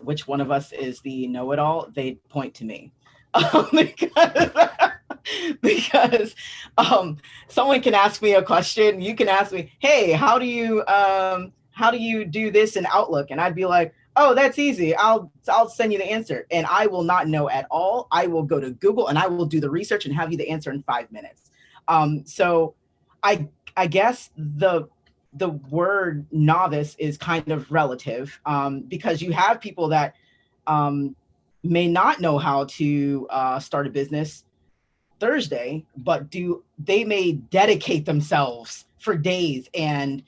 which one of us is the know-it-all, they'd point to me. Because, because someone can ask me a question. You can ask me, hey, how do you do this in Outlook? And I'd be like, oh, that's easy. I'll send you the answer. And I will not know at all. I will go to Google and I will do the research and have you the answer in 5 minutes. So I guess the word novice is kind of relative, because you have people that may not know how to start a business Thursday, but they may dedicate themselves for days and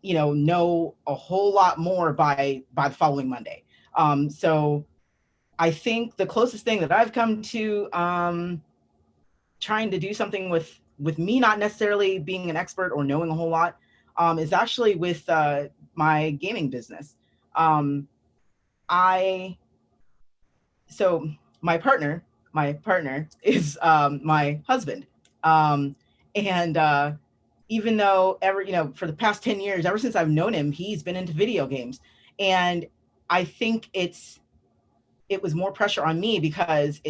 know a whole lot more by the following Monday. So I think the closest thing that I've come to trying to do something with me not necessarily being an expert or knowing a whole lot is actually with my gaming business. So my partner is my husband. And even though for the past 10 years, ever since I've known him, he's been into video games. And I think it was more pressure on me because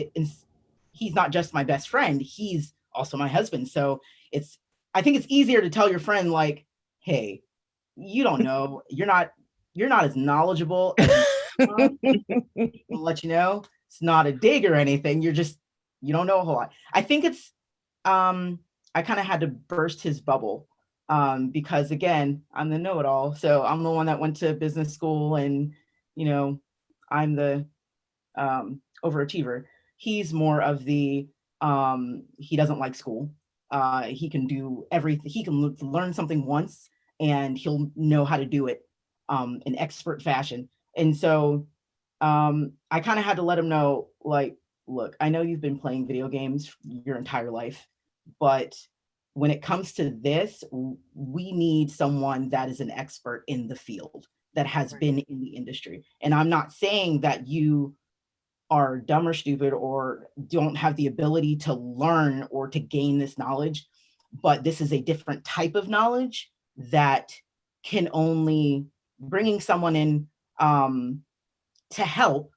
he's not just my best friend, he's also my husband. So I think it's easier to tell your friend, like, hey, you don't know, you're not as knowledgeable as I'll let you know. It's not a dig or anything. You don't know a whole lot. I think it's I kind of had to burst his bubble because, again, I'm the know-it-all. So I'm the one that went to business school, and I'm the overachiever. He's more of the he doesn't like school. He can do everything. He can learn something once and he'll know how to do it in expert fashion. And so I kind of had to let him know, like, look, I know you've been playing video games your entire life, but when it comes to this, we need someone that is an expert in the field, that has been in the industry. And I'm not saying that you are dumb or stupid or don't have the ability to learn or to gain this knowledge, but this is a different type of knowledge that can only bringing someone in to help,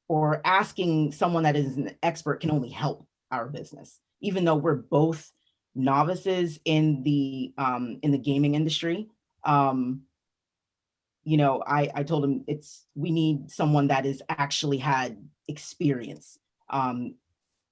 or asking someone that is an expert can only help our business, even though we're both novices in the gaming industry. I told him we need someone that has actually had experience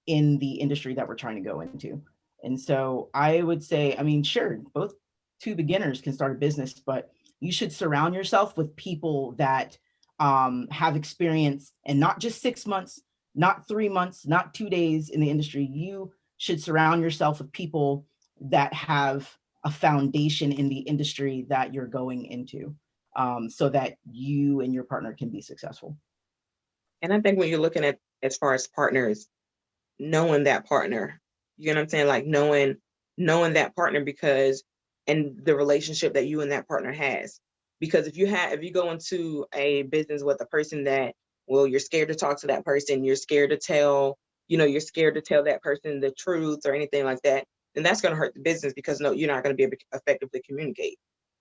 in the industry that we're trying to go into. And so I would say, sure, both two beginners can start a business, but you should surround yourself with people that have experience, and not just 6 months, not 3 months, not 2 days in the industry. You should surround yourself with people that have a foundation in the industry that you're going into, so that you and your partner can be successful. And I think when you're looking at, as far as partners, knowing that partner, you know what I'm saying? Like knowing that partner, because, and the relationship that you and that partner has. Because if you go into a business with a person that, well, you're scared to talk to that person, you're scared to tell that person the truth or anything like that, then that's going to hurt the business, because no, you're not going to be able to effectively communicate.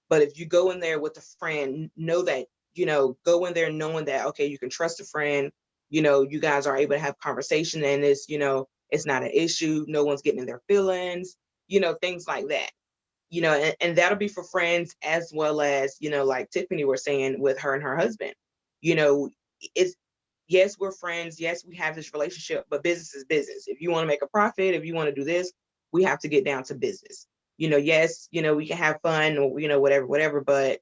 But if you go in there with a friend, know that, go in there knowing that, okay, you can trust a friend, you guys are able to have conversation, and it's not an issue. No one's getting in their feelings, things like that. And that'll be for friends, as well as, like Tiffany was saying with her and her husband, it's, yes, we're friends. Yes, we have this relationship, but business is business. If you want to make a profit, if you want to do this, we have to get down to business. Yes, we can have fun or, whatever, but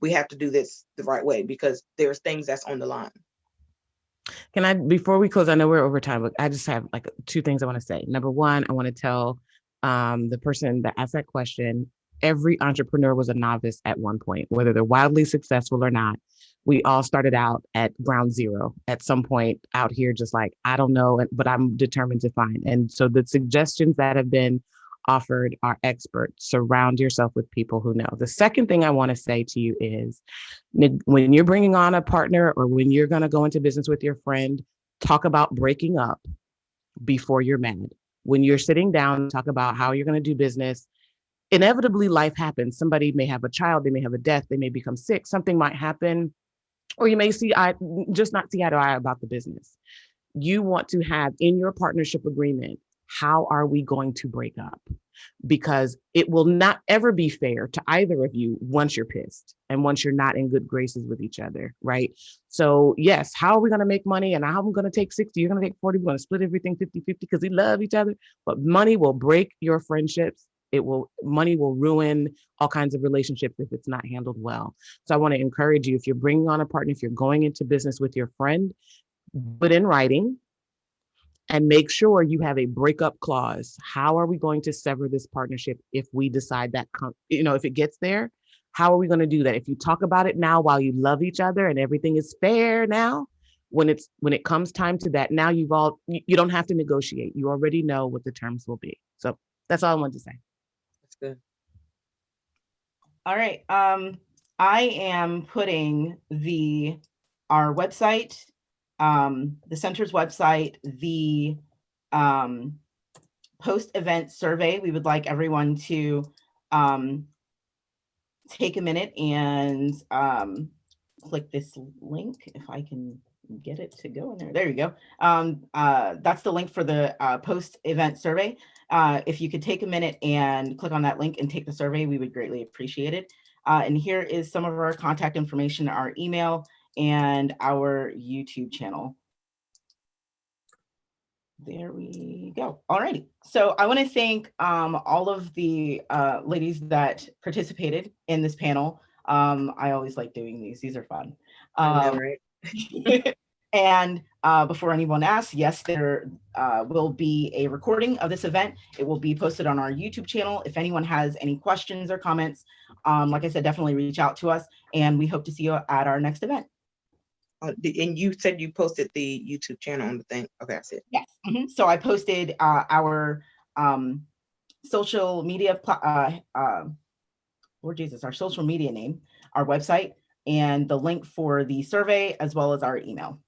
we have to do this the right way, because there's things that's on the line. Can I, before we close, I know we're over time, but I just have like 2 things I want to say. Number one, I want to tell the person that asked that question, every entrepreneur was a novice at one point, whether they're wildly successful or not. We all started out at ground zero at some point out here, just like, I don't know, but I'm determined to find. And so the suggestions that have been offered are experts. Surround yourself with people who know. The second thing I want to say to you is when you're bringing on a partner or when you're going to go into business with your friend, talk about breaking up before you're mad. When you're sitting down, talk about how you're going to do business. Inevitably, life happens. Somebody may have a child, they may have a death, they may become sick, something might happen, or you may just not see eye to eye about the business. You want to have in your partnership agreement, how are we going to break up? Because it will not ever be fair to either of you once you're pissed and once you're not in good graces with each other, right? So yes, how are we going to make money? And I'm going to take 60, you're going to take 40, we're going to split everything 50-50 because we love each other. But money will break your friendships. Money will ruin all kinds of relationships if it's not handled well. So I want to encourage you, if you're bringing on a partner, if you're going into business with your friend, put in writing and make sure you have a breakup clause. How are we going to sever this partnership if we decide that, if it gets there? How are we going to do that? If you talk about it now while you love each other and everything is fair now, when it comes time to that, now you don't have to negotiate. You already know what the terms will be. So that's all I wanted to say. That's good. All right. I am putting our website, the center's website, the post-event survey. We would like everyone to take a minute and click this link, if I can get it to go in there. There you go. That's the link for the post-event survey. If you could take a minute and click on that link and take the survey, we would greatly appreciate it. And here is some of our contact information, our email, and our YouTube channel. There we go. All righty. So I want to thank all of the ladies that participated in this panel. I always like doing these. These are fun. Right. And before anyone asks, yes, there will be a recording of this event. It will be posted on our YouTube channel. If anyone has any questions or comments, like I said, definitely reach out to us, and we hope to see you at our next event. And you said you posted the YouTube channel on the thing. Okay, I see it. Yes. So I posted our social media, our social media name, our website, and the link for the survey, as well as our email.